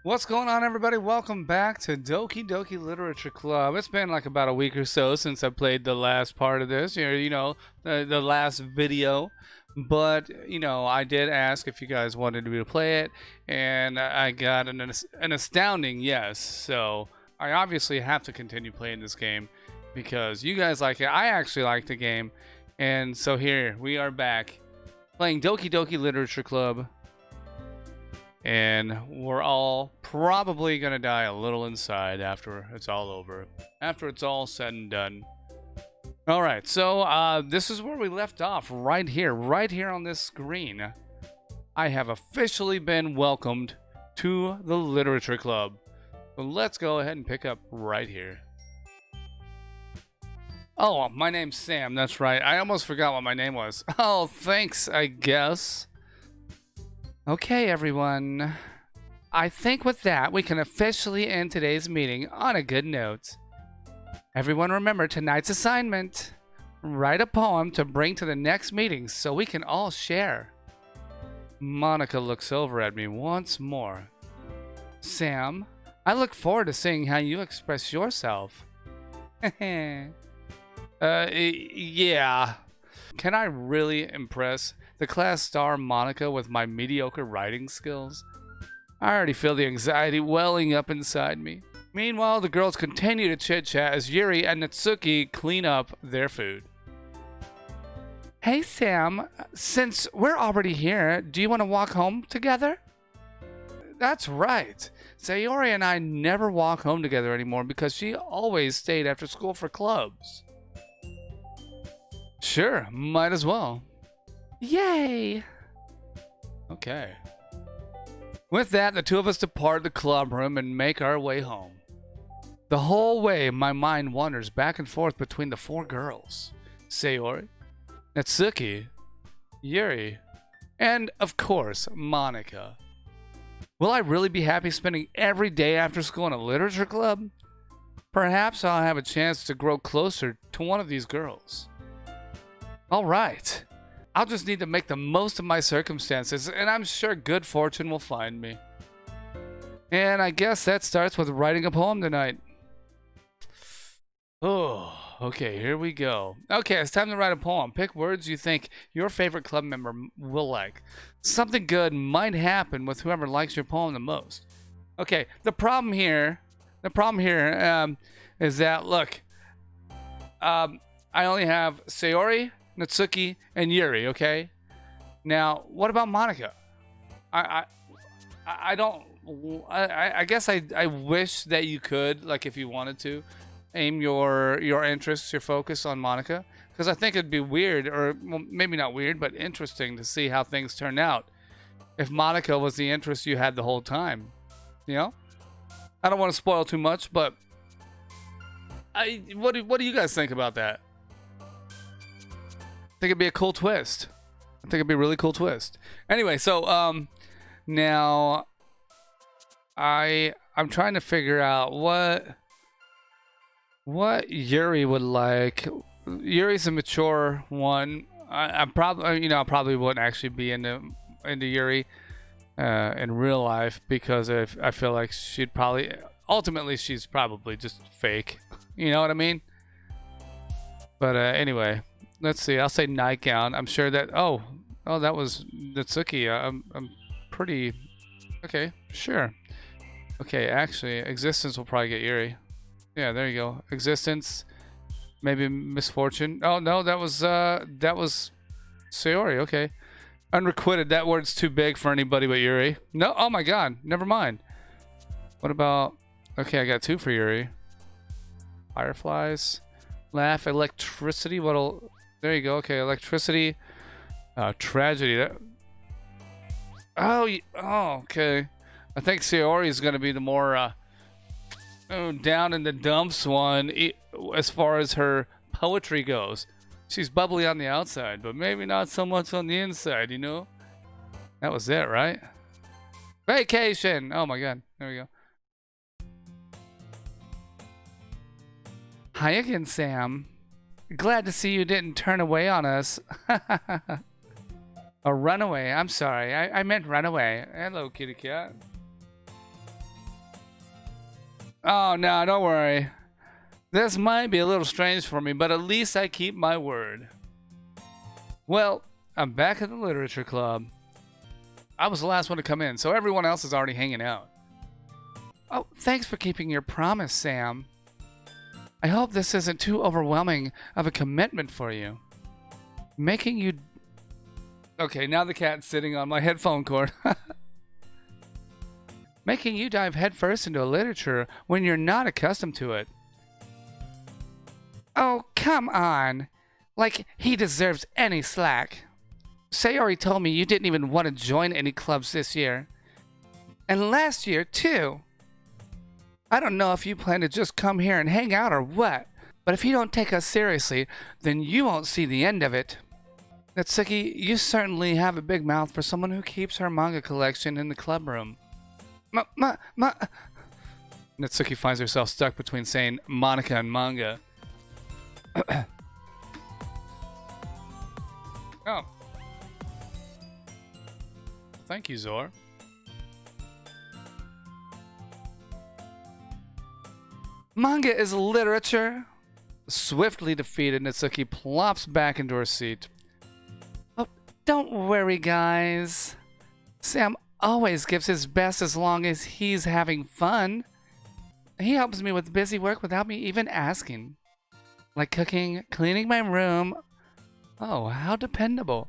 What's going on, everybody? Welcome back to Doki Doki Literature Club. It's been like about a week or so since I played the last part of this, the last video. But, I did ask if you guys wanted me to play it, and I got an astounding yes. So I obviously have to continue playing this game because you guys like it. I actually like the game. And so here we are back playing Doki Doki Literature Club. And we're all probably gonna die a little inside after it's all over. After it's all said and done. Alright, so this is where we left off, right here on this screen. I have officially been welcomed to the Literature Club. So let's go ahead and pick up right here. Oh, my name's Sam, that's right. I almost forgot what my name was. Oh, thanks, I guess. Okay, everyone. I think with that, we can officially end today's meeting on a good note. Everyone remember tonight's assignment. Write a poem to bring to the next meeting so we can all share. Monica looks over at me once more. Sam, I look forward to seeing how you express yourself. Yeah. Can I really impress the class star Monica with my mediocre writing skills? I already feel the anxiety welling up inside me. Meanwhile, the girls continue to chit-chat as Yuri and Natsuki clean up their food. Hey Sam, since we're already here, do you want to walk home together? That's right. Sayori and I never walk home together anymore because she always stayed after school for clubs. Sure, might as well. Yay! Okay. With that, the two of us depart the club room and make our way home. The whole way, my mind wanders back and forth between the four girls. Sayori, Natsuki, Yuri, and, of course, Monica. Will I really be happy spending every day after school in a literature club? Perhaps I'll have a chance to grow closer to one of these girls. All right. I'll just need to make the most of my circumstances, and I'm sure good fortune will find me. And I guess that starts with writing a poem tonight. Oh, okay, here we go. Okay, it's time to write a poem. Pick words you think your favorite club member will like. Something good might happen with whoever likes your poem the most. Okay, the problem here is that, look, I only have Sayori, Natsuki, and Yuri, okay? Now, what about Monica? I guess I wish that you could, like, if you wanted to, aim your interests, your focus on Monica, because I think it'd be weird, or well, maybe not weird, but interesting to see how things turn out if Monica was the interest you had the whole time. You know? I don't want to spoil too much, but what do you guys think about that? I think it'd be a cool twist. I think it'd be a really cool twist. Anyway, so now I'm trying to figure out what Yuri would like. Yuri's a mature one. I probably wouldn't actually be into Yuri in real life because I feel like she'd probably ultimately she's probably just fake. You know what I mean? But anyway. Let's see. I'll say nightgown. I'm sure that. Oh, that was Natsuki. I'm pretty. Okay, sure. Okay, actually, existence will probably get Yuri. Yeah, there you go. Existence, maybe misfortune. Oh no, that was Sayori. Okay, unrequited. That word's too big for anybody but Yuri. No. Oh my God. Never mind. What about? Okay, I got two for Yuri. Fireflies, laugh, electricity. What'll? There you go. Okay, electricity, tragedy. Oh, okay. I think Sayori is going to be the more down in the dumps one as far as her poetry goes. She's bubbly on the outside, but maybe not so much on the inside, you know? That was it, right? Vacation! Oh my God. There we go. Hi again, Sam. Glad to see you didn't turn away on us. A runaway. I'm sorry. I meant runaway. Hello, kitty cat. Oh, no, don't worry. This might be a little strange for me, but at least I keep my word. Well, I'm back at the literature club. I was the last one to come in, so everyone else is already hanging out. Oh, thanks for keeping your promise, Sam. I hope this isn't too overwhelming of a commitment for you. Making you... Okay, now the cat's sitting on my headphone cord. Making you dive headfirst into literature when you're not accustomed to it. Oh, come on. Like he deserves any slack. Sayori told me you didn't even want to join any clubs this year. And last year, too. I don't know if you plan to just come here and hang out or what, but if you don't take us seriously, then you won't see the end of it. Natsuki, you certainly have a big mouth for someone who keeps her manga collection in the club room. Natsuki finds herself stuck between saying Monica and manga. Oh. Thank you, Zor. Manga is literature. Swiftly defeated, Natsuki plops back into her seat. Oh, don't worry, guys. Sam always gives his best as long as he's having fun. He helps me with busy work without me even asking. Like cooking, cleaning my room. Oh, how dependable.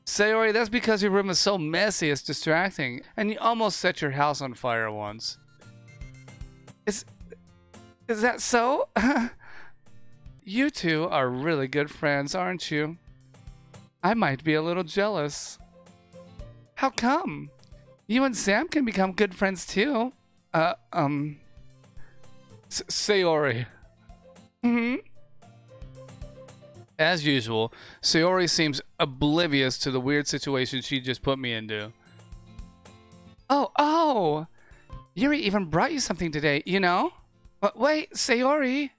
Sayori, that's because your room is so messy it's distracting, and you almost set your house on fire once. Is that so? You two are really good friends, aren't you? I might be a little jealous. How come? You and Sam can become good friends too. Sayori. Mm-hmm. As usual, Sayori seems oblivious to the weird situation she just put me into. Oh! Yuri even brought you something today, you know? But wait, Sayori.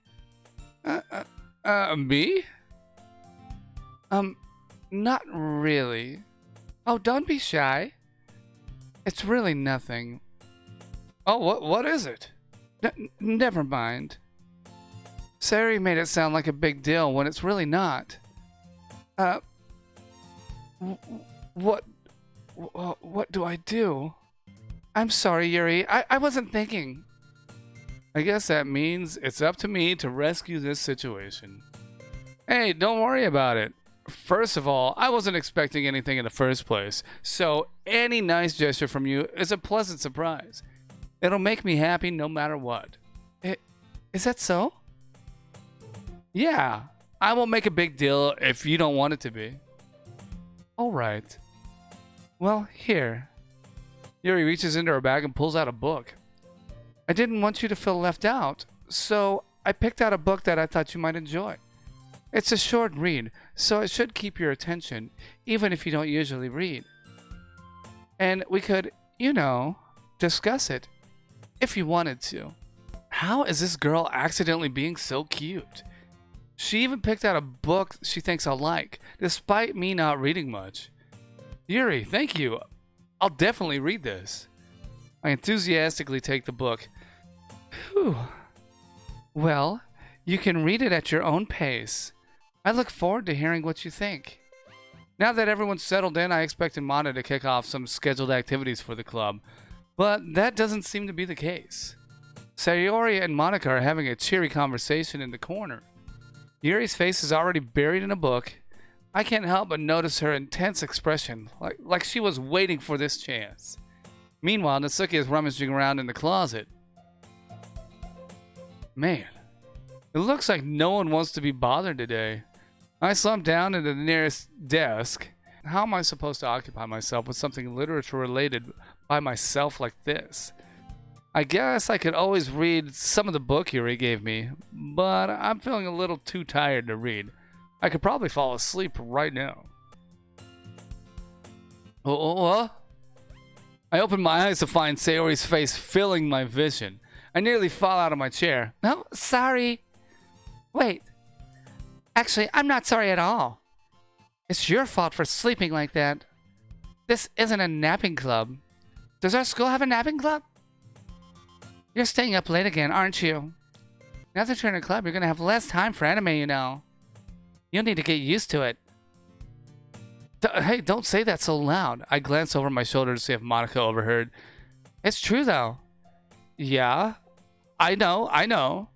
Me? Not really. Oh, don't be shy. It's really nothing. Oh, what is it? Never mind. Sayori made it sound like a big deal when it's really not. What do I do? I'm sorry, Yuri. I wasn't thinking. I guess that means it's up to me to rescue this situation. Hey, don't worry about it. First of all, I wasn't expecting anything in the first place, so any nice gesture from you is a pleasant surprise. It'll make me happy no matter what. Is that so? Yeah, I won't make a big deal if you don't want it to be. Alright. Well, here. Yuri reaches into her bag and pulls out a book. I didn't want you to feel left out, so I picked out a book that I thought you might enjoy. It's a short read, so it should keep your attention, even if you don't usually read. And we could, discuss it, if you wanted to. How is this girl accidentally being so cute? She even picked out a book she thinks I'll like, despite me not reading much. Yuri, thank you. I'll definitely read this. I enthusiastically take the book. Whew. Well, you can read it at your own pace. I look forward to hearing what you think. Now that everyone's settled in, I expected Mana to kick off some scheduled activities for the club, but that doesn't seem to be the case. Sayori and Monica are having a cheery conversation in the corner. Yuri's face is already buried in a book. I can't help but notice her intense expression, like she was waiting for this chance. Meanwhile, Natsuki is rummaging around in the closet. Man, it looks like no one wants to be bothered today. I slump down into the nearest desk. How am I supposed to occupy myself with something literature related by myself like this? I guess I could always read some of the book Yuri gave me, but I'm feeling a little too tired to read. I could probably fall asleep right now. What? I open my eyes to find Sayori's face filling my vision. I nearly fall out of my chair. No, sorry. Wait. Actually, I'm not sorry at all. It's your fault for sleeping like that. This isn't a napping club. Does our school have a napping club? You're staying up late again, aren't you? Now that you're in a club, you're gonna have less time for anime, you know. You'll need to get used to it. Hey, don't say that so loud. I glance over my shoulder to see if Monica overheard. It's true, though. Yeah? I know.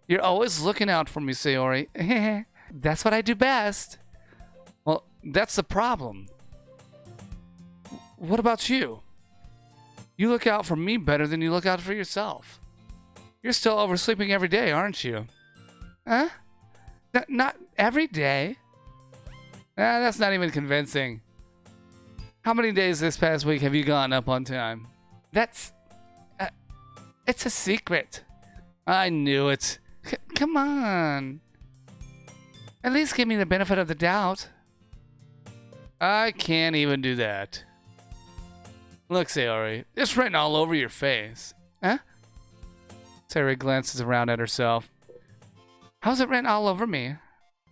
You're always looking out for me, Sayori. That's what I do best. Well, that's the problem. What about you? You look out for me better than you look out for yourself. You're still oversleeping every day, aren't you? Huh? Not every day. That's not even convincing. How many days this past week have you gone up on time? That's... it's a secret. I knew it. Come on. At least give me the benefit of the doubt. I can't even do that. Look, Sayori, it's written all over your face. Huh? Sayori glances around at herself. How's it written all over me?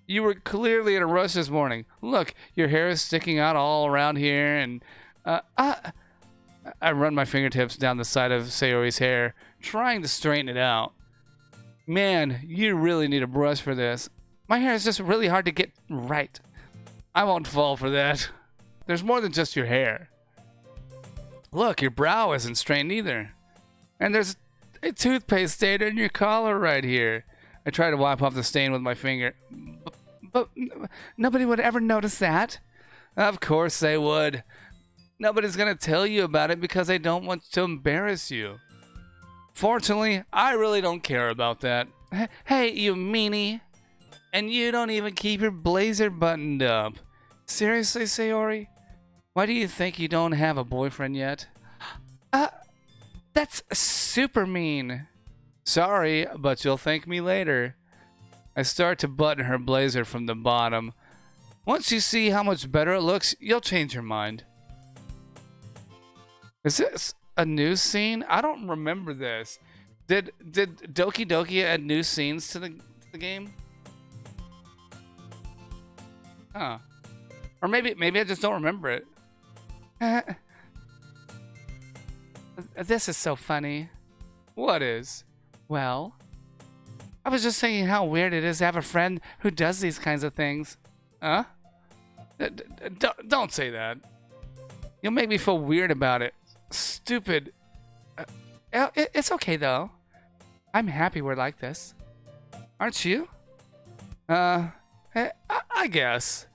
You were clearly in a rush this morning. Look, your hair is sticking out all around here, and I run my fingertips down the side of Sayori's hair, trying to straighten it out. Man, you really need a brush for this. My hair is just really hard to get right. I won't fall for that. There's more than just your hair. Look, your brow isn't straightened either. And there's a toothpaste stain in your collar right here. I try to wipe off the stain with my finger. But nobody would ever notice that. Of course they would. Nobody's gonna tell you about it because they don't want to embarrass you. Fortunately, I really don't care about that. Hey, you meanie. And you don't even keep your blazer buttoned up. Seriously, Sayori? Why do you think you don't have a boyfriend yet? That's super mean. Sorry, but you'll thank me later. I start to button her blazer from the bottom. Once you see how much better it looks, you'll change your mind. Is this a new scene? I don't remember this. Did Doki Doki add new scenes to the game? Huh. Or maybe I just don't remember it. This is so funny. What is? Well, I was just saying how weird it is to have a friend who does these kinds of things. Huh? Don't say that. You'll make me feel weird about it. Stupid. It's okay, though. I'm happy we're like this. Aren't you? I guess.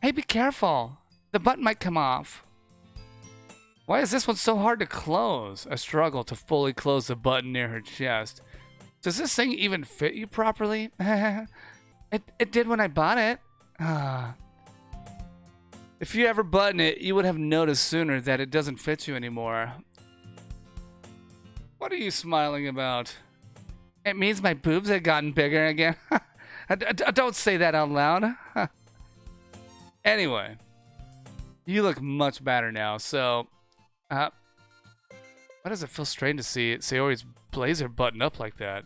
Hey, be careful. The button might come off. Why is this one so hard to close? I struggle to fully close the button near her chest. Does this thing even fit you properly? It did when I bought it. If you ever button it, you would have noticed sooner that it doesn't fit you anymore. What are you smiling about? It means my boobs have gotten bigger again. Don't say that out loud. Anyway, you look much better now, so... why does it feel strange to see Sayori's blazer button up like that?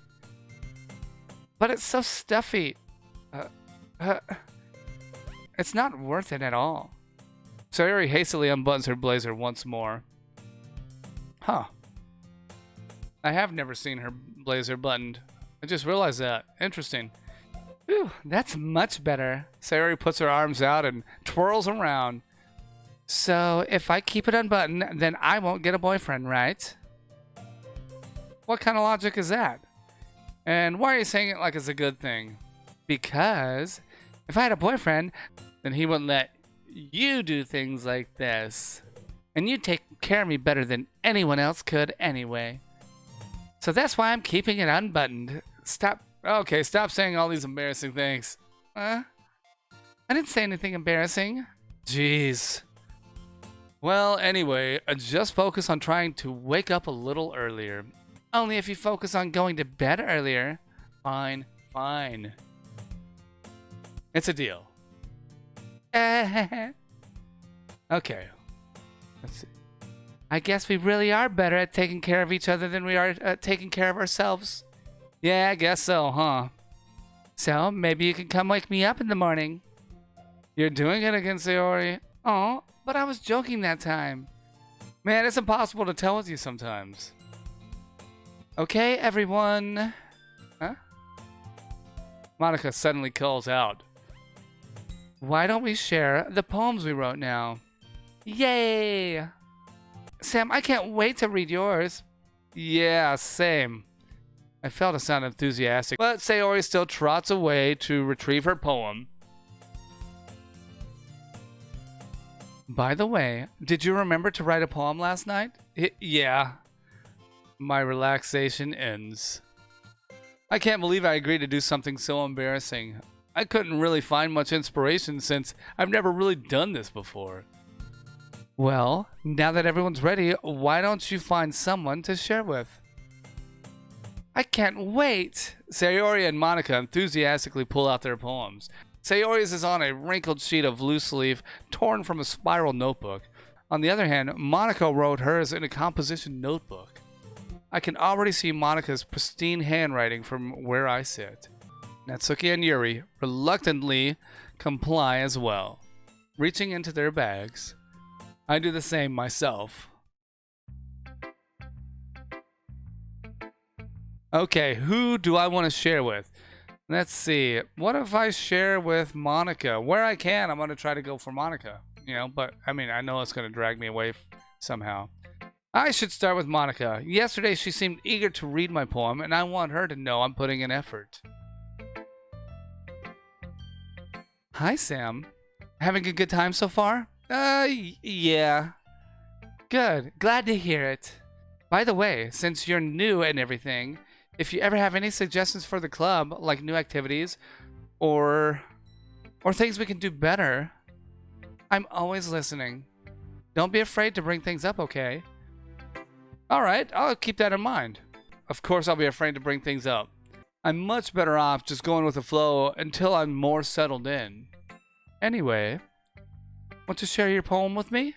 But it's so stuffy. It's not worth it at all. Sayori hastily unbuttons her blazer once more. Huh. I have never seen her blazer buttoned. I just realized that. Interesting. Whew, that's much better. Sayori puts her arms out and twirls around. So, if I keep it unbuttoned, then I won't get a boyfriend, right? What kind of logic is that? And why are you saying it like it's a good thing? Because if I had a boyfriend, then he wouldn't let you do things like this. And you take care of me better than anyone else could anyway. So that's why I'm keeping it unbuttoned. Stop. Okay, stop saying all these embarrassing things. I didn't say anything embarrassing. Jeez. Well, anyway, just focus on trying to wake up a little earlier. Only if you focus on going to bed earlier. Fine. It's a deal. Okay. Let's see. I guess we really are better at taking care of each other than we are at taking care of ourselves. Yeah, I guess so, huh? So, maybe you can come wake me up in the morning. You're doing it again, Sayori. Oh, but I was joking that time. Man, it's impossible to tell with you sometimes. Okay, everyone. Huh? Monica suddenly calls out. Why don't we share the poems we wrote now? Yay! Sam, I can't wait to read yours. Yeah, same. I failed to sound enthusiastic, but Sayori still trots away to retrieve her poem. By the way, did you remember to write a poem last night? Yeah. My relaxation ends. I can't believe I agreed to do something so embarrassing. I couldn't really find much inspiration since I've never really done this before. Well, now that everyone's ready, why don't you find someone to share with? I can't wait! Sayori and Monica enthusiastically pull out their poems. Sayori's is on a wrinkled sheet of loose leaf torn from a spiral notebook. On the other hand, Monica wrote hers in a composition notebook. I can already see Monica's pristine handwriting from where I sit. Natsuki and Yuri reluctantly comply as well, reaching into their bags. I do the same myself. Okay, who do I want to share with? Let's see. What if I share with Monica? Where I can, I'm going to try to go for Monica. You know, but I mean, I know it's going to drag me away somehow. I should start with Monica. Yesterday, she seemed eager to read my poem, and I want her to know I'm putting in effort. Hi, Sam. Having a good time so far? Yeah. Good. Glad to hear it. By the way, since you're new and everything, if you ever have any suggestions for the club, like new activities or things we can do better, I'm always listening. Don't be afraid to bring things up, okay? All right, I'll keep that in mind. Of course, I'll be afraid to bring things up. I'm much better off just going with the flow until I'm more settled in. Anyway, want to share your poem with me?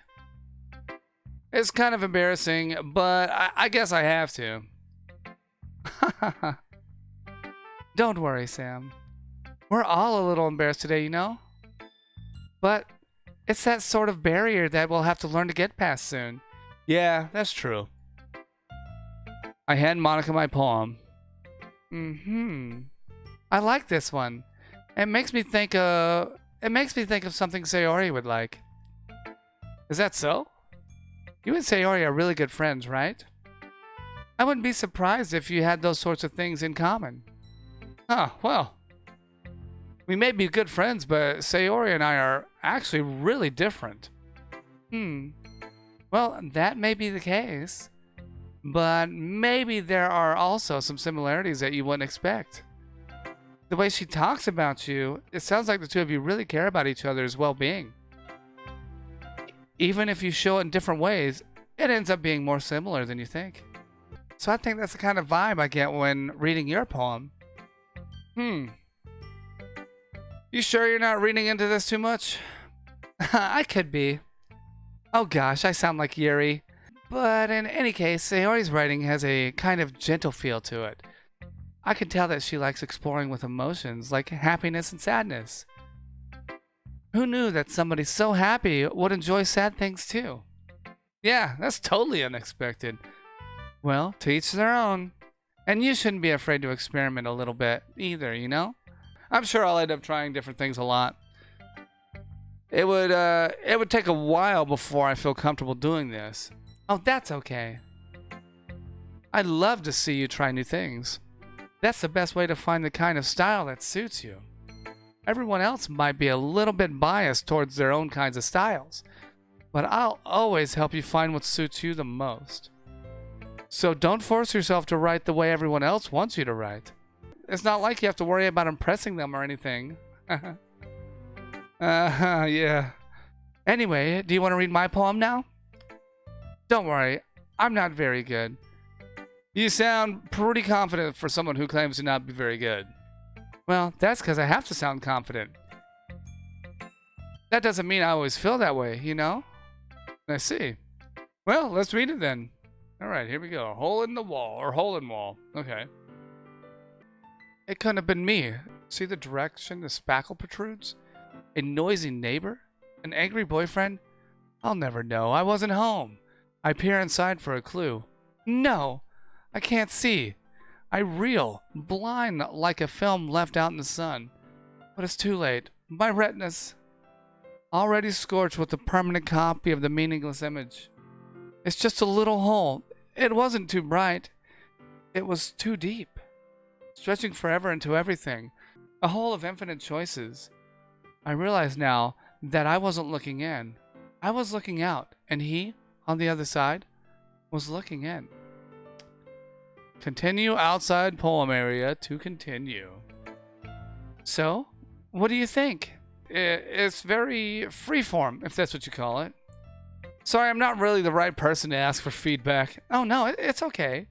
It's kind of embarrassing, but I guess I have to. Don't worry, Sam. We're all a little embarrassed today, you know? But it's that sort of barrier that we'll have to learn to get past soon. Yeah, that's true. I hand Monica my poem. I like this one. It makes me think of something Sayori would like. Is that so? You and Sayori are really good friends, right? I wouldn't be surprised if you had those sorts of things in common. Huh, well. We may be good friends, but Sayori and I are actually really different. Well, that may be the case. But maybe there are also some similarities that you wouldn't expect. The way she talks about you, it sounds like the two of you really care about each other's well-being. Even if you show it in different ways, it ends up being more similar than you think. So I think that's the kind of vibe I get when reading your poem. You sure you're not reading into this too much? I could be. Oh gosh, I sound like Yuri. But in any case, Sayori's writing has a kind of gentle feel to it. I can tell that she likes exploring with emotions like happiness and sadness. Who knew that somebody so happy would enjoy sad things too? Yeah, that's totally unexpected. Well, to each their own. And you shouldn't be afraid to experiment a little bit either, you know? I'm sure I'll end up trying different things a lot. It would take a while before I feel comfortable doing this. Oh, that's okay. I'd love to see you try new things. That's the best way to find the kind of style that suits you. Everyone else might be a little bit biased towards their own kinds of styles, but I'll always help you find what suits you the most. So don't force yourself to write the way everyone else wants you to write. It's not like you have to worry about impressing them or anything. Yeah. Anyway, do you want to read my poem now? Don't worry, I'm not very good. You sound pretty confident for someone who claims to not be very good. Well, that's because I have to sound confident. That doesn't mean I always feel that way, you know? I see. Well, let's read it then. Alright, here we go. Hole in the wall, or hole in wall. Okay. It couldn't have been me. See the direction the spackle protrudes? A noisy neighbor? An angry boyfriend? I'll never know. I wasn't home. I peer inside for a clue. No! I can't see. I reel, blind like a film left out in the sun. But it's too late. My retina's already scorched with a permanent copy of the meaningless image. It's just a little hole. It wasn't too bright. It was too deep, stretching forever into everything. A hole of infinite choices. I realize now that I wasn't looking in. I was looking out, and he, on the other side, was looking in. Continue outside poem area to continue. So, what do you think? It's very freeform, if that's what you call it. Sorry, I'm not really the right person to ask for feedback. Oh no, it's okay.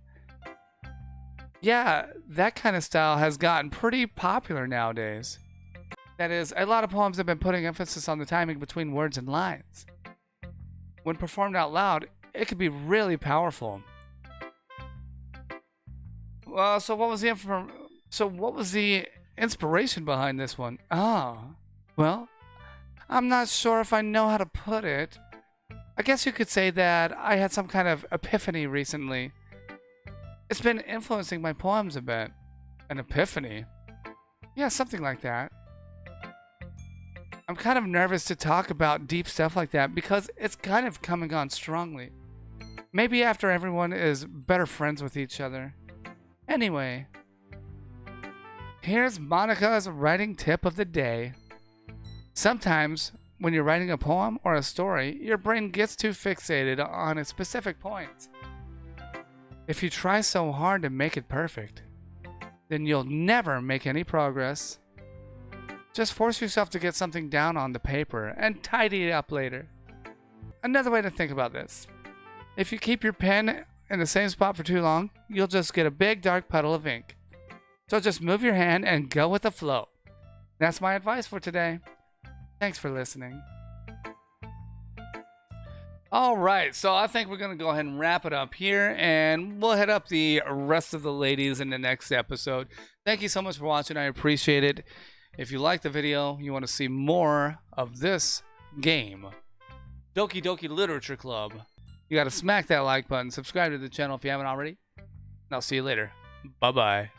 Yeah, that kind of style has gotten pretty popular nowadays. That is, a lot of poems have been putting emphasis on the timing between words and lines. When performed out loud, it can be really powerful. Well, so what was the inspiration behind this one? Oh, well, I'm not sure if I know how to put it. I guess you could say that I had some kind of epiphany recently. It's been influencing my poems a bit. An epiphany? Yeah, something like that. I'm kind of nervous to talk about deep stuff like that because it's kind of coming on strongly. Maybe after everyone is better friends with each other. Anyway, here's Monica's writing tip of the day. Sometimes, when you're writing a poem or a story, your brain gets too fixated on a specific point. If you try so hard to make it perfect, then you'll never make any progress. Just force yourself to get something down on the paper and tidy it up later. Another way to think about this. If you keep your pen in the same spot for too long, you'll just get a big dark puddle of ink. So just move your hand and go with the flow. That's my advice for today. Thanks for listening. All right, so I think we're going to go ahead and wrap it up here, and we'll hit up the rest of the ladies in the next episode. Thank you so much for watching. I appreciate it. If you like the video, you want to see more of this game, Doki Doki Literature Club, you got to smack that like button, subscribe to the channel if you haven't already, and I'll see you later. Bye-bye.